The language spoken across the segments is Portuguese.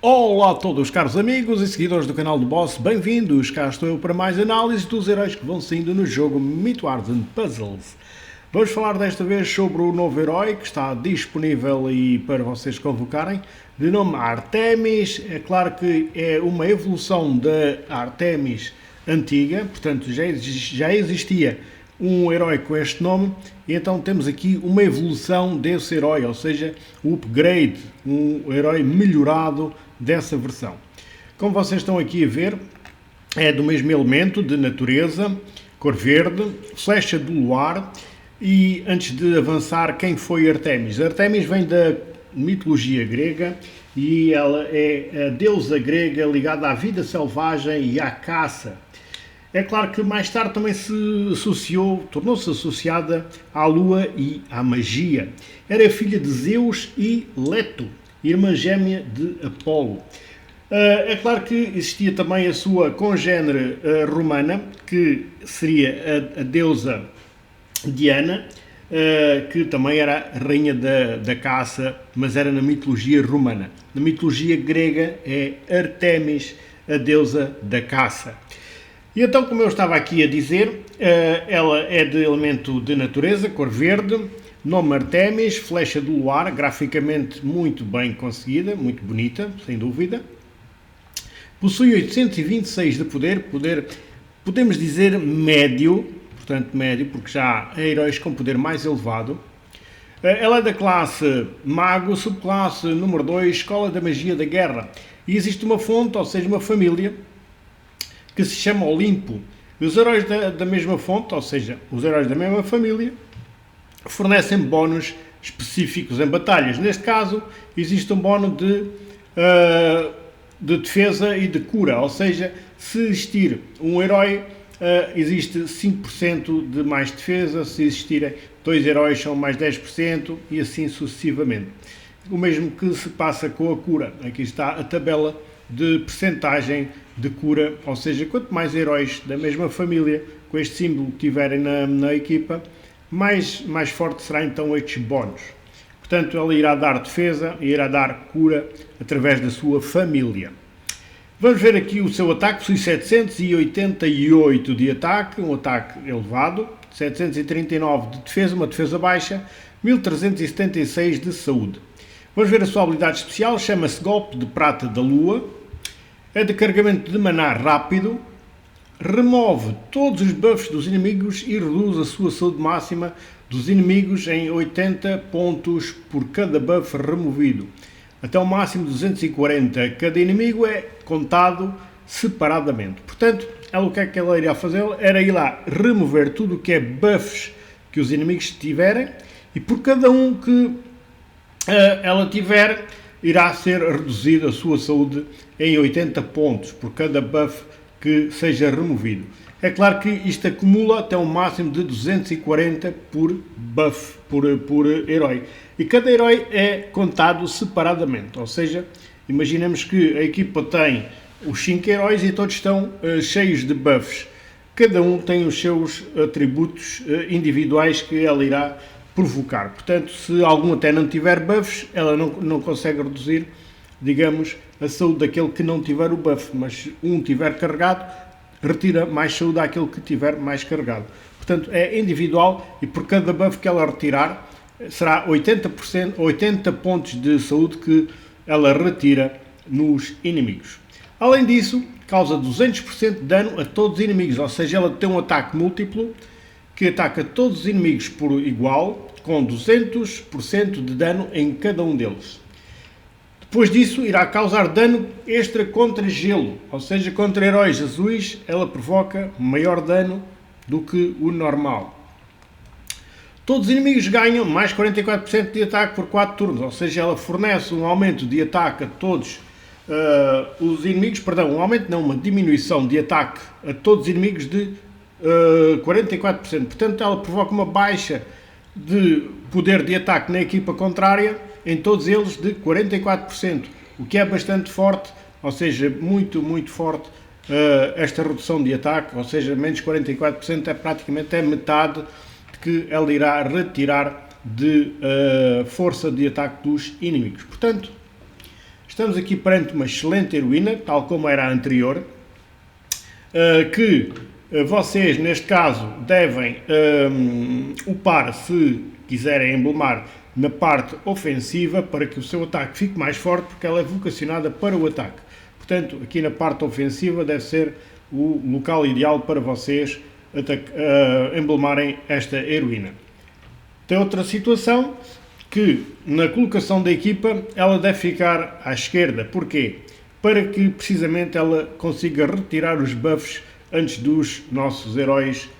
Olá a todos caros amigos e seguidores do canal do Boss, bem-vindos, cá estou eu para mais análise dos heróis que vão saindo no jogo Myth Wars and Puzzles. Vamos falar desta vez sobre o novo herói que está disponível aí para vocês convocarem, de nome Artemis. É claro que é uma evolução da Artemis antiga, portanto já existia um herói com este nome, e então temos aqui uma evolução desse herói, ou seja, o upgrade, um herói melhorado dessa versão. Como vocês estão aqui a ver, é do mesmo elemento de natureza, cor verde, flecha do luar. E antes de avançar, quem foi Artemis? Artemis vem da mitologia grega e ela é a deusa grega ligada à vida selvagem e à caça. É claro que mais tarde também se associou, tornou-se associada à lua e à magia. Era filha de Zeus e Leto, irmã gêmea de Apolo. É claro que existia também a sua congénere romana, que seria a deusa Diana, que também era a rainha da caça, mas era na mitologia romana. Na mitologia grega é Artemis, a deusa da caça. E então, como eu estava aqui a dizer, ela é de elemento de natureza, cor verde, nome Artemis, flecha do luar, graficamente muito bem conseguida, muito bonita, sem dúvida. Possui 826 de poder, podemos dizer médio, portanto médio, porque já há heróis com poder mais elevado. Ela é da classe Mago, subclasse número 2, Escola da Magia da Guerra. E existe uma fonte, ou seja, uma família, que se chama Olimpo. Os heróis da mesma fonte, ou seja, os heróis da mesma família, fornecem bónus específicos em batalhas. Neste caso, existe um bónus de defesa e de cura, ou seja, se existir um herói, existe 5% de mais defesa, se existirem dois heróis são mais 10% e assim sucessivamente. O mesmo que se passa com a cura. Aqui está a tabela de percentagem de cura, ou seja, quanto mais heróis da mesma família com este símbolo tiverem na equipa, mais forte será então estes bónus. Portanto, ela irá dar defesa e irá dar cura através da sua família. Vamos ver aqui o seu ataque, possui 788 de ataque, um ataque elevado, 739 de defesa, uma defesa baixa, 1376 de saúde. Vamos ver a sua habilidade especial, chama-se Golpe de Prata da Lua. É de carregamento de maná rápido, remove todos os buffs dos inimigos e reduz a sua saúde máxima dos inimigos em 80 pontos por cada buff removido. Até o máximo de 240. Cada inimigo é contado separadamente. Portanto, o que é que ela iria fazer? Era ir lá remover tudo o que é buffs que os inimigos tiverem, e por cada um que ela tiver, irá ser reduzida a sua saúde em 80 pontos por cada buff que seja removido. É claro que isto acumula até um máximo de 240 por buff, por herói. E cada herói é contado separadamente, ou seja, imaginemos que a equipa tem os 5 heróis e todos estão cheios de buffs. Cada um tem os seus atributos individuais que ela irá provocar. Portanto, se algum até não tiver buffs, ela não consegue reduzir, digamos, a saúde daquele que não tiver o buff, mas se um tiver carregado, retira mais saúde àquele que tiver mais carregado. Portanto, é individual e por cada buff que ela retirar, será 80 pontos de saúde que ela retira nos inimigos. Além disso, causa 200% de dano a todos os inimigos, ou seja, ela tem um ataque múltiplo que ataca todos os inimigos por igual, com 200% de dano em cada um deles. Depois disso, irá causar dano extra contra gelo, ou seja, contra heróis azuis, ela provoca maior dano do que o normal. Todos os inimigos ganham mais 44% de ataque por 4 turnos, ou seja, ela fornece um aumento de ataque a todos os inimigos, uma diminuição de ataque a todos os inimigos de 44%. Portanto, ela provoca uma baixa de poder de ataque na equipa contrária em todos eles de 44%, o que é bastante forte, ou seja, muito forte esta redução de ataque, ou seja, menos 44% é praticamente metade que ela irá retirar de força de ataque dos inimigos. Portanto, Estamos aqui perante uma excelente heroína, tal como era a anterior, que vocês, neste caso, devem upar se quiserem emblemar na parte ofensiva para que o seu ataque fique mais forte, porque ela é vocacionada para o ataque. Portanto, aqui na parte ofensiva deve ser o local ideal para vocês emblemarem esta heroína. Tem outra situação que na colocação da equipa ela deve ficar à esquerda. Porquê? Para que precisamente ela consiga retirar os buffs antes dos nossos heróis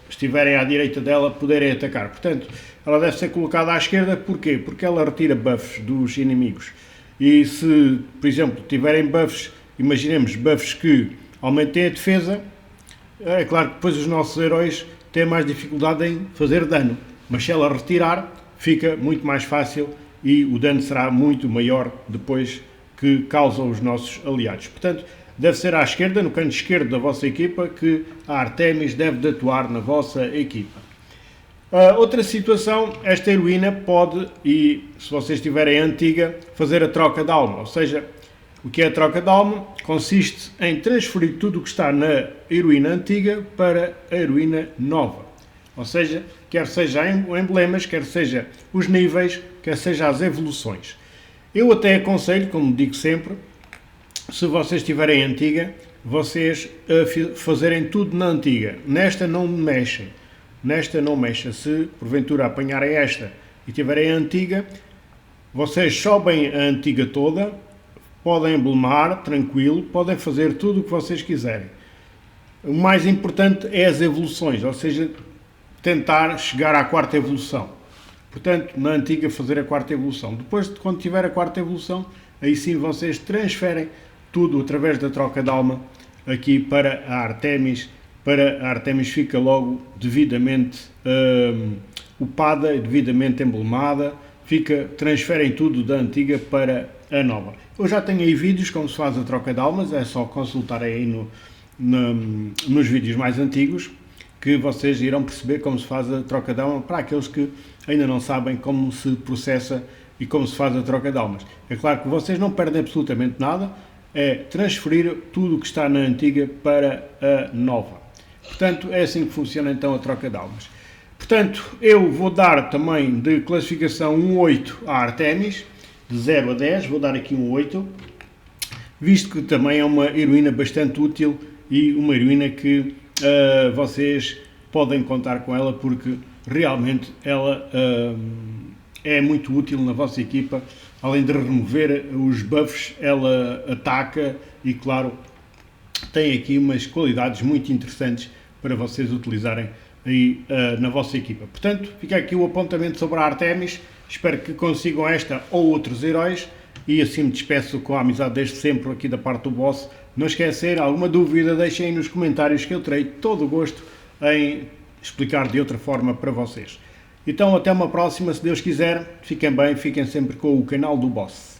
estiverem à direita dela poderem atacar. Portanto, ela deve ser colocada à esquerda. Porquê? Porque ela retira buffs dos inimigos. E se, por exemplo, tiverem buffs, imaginemos buffs que aumentem a defesa, é claro que depois os nossos heróis têm mais dificuldade em fazer dano. Mas se ela retirar, fica muito mais fácil e o dano será muito maior depois que causam os nossos aliados. Portanto, deve ser à esquerda, no canto esquerdo da vossa equipa, que a Artemis deve de atuar na vossa equipa. Outra situação, esta heroína pode, e se vocês estiverem antiga, fazer a troca de alma. Ou seja, o que é a troca de alma? Consiste em transferir tudo o que está na heroína antiga para a heroína nova. Ou seja, quer seja emblemas, quer seja os níveis, quer seja as evoluções. Eu até aconselho, como digo sempre, se vocês estiverem antiga, vocês fazerem tudo na antiga. Nesta não mexem. Nesta não mexem. Se porventura apanharem esta e tiverem a antiga, vocês sobem a antiga toda, podem emblemar, tranquilo, podem fazer tudo o que vocês quiserem. O mais importante é as evoluções, ou seja, tentar chegar à quarta evolução. Portanto, na antiga fazer a quarta evolução. Depois, quando tiver a quarta evolução, aí sim vocês transferem tudo através da troca de alma aqui para a Artemis. Para a Artemis fica logo devidamente upada e devidamente emblemada. Transferem tudo da antiga para a nova. Eu já tenho aí vídeos como se faz a troca de almas, é só consultar aí nos vídeos mais antigos, que vocês irão perceber como se faz a troca de alma para aqueles que ainda não sabem como se processa e como se faz a troca de almas. É claro que vocês não perdem absolutamente nada, é transferir tudo o que está na antiga para a nova. Portanto, é assim que funciona então a troca de almas. Portanto, eu vou dar também de classificação um 8 à Artemis, de 0 a 10, vou dar aqui um 8, visto que também é uma heroína bastante útil e uma heroína que vocês podem contar com ela porque realmente ela é muito útil na vossa equipa. Além de remover os buffs, ela ataca e, claro, tem aqui umas qualidades muito interessantes para vocês utilizarem aí na vossa equipa. Portanto, fica aqui o apontamento sobre a Artemis. Espero que consigam esta ou outros heróis e assim me despeço com a amizade desde sempre aqui da parte do boss. Não esquecer, alguma dúvida, deixem aí nos comentários que eu terei todo o gosto em explicar de outra forma para vocês. Então até uma próxima, se Deus quiser. Fiquem bem, fiquem sempre com o canal do boss.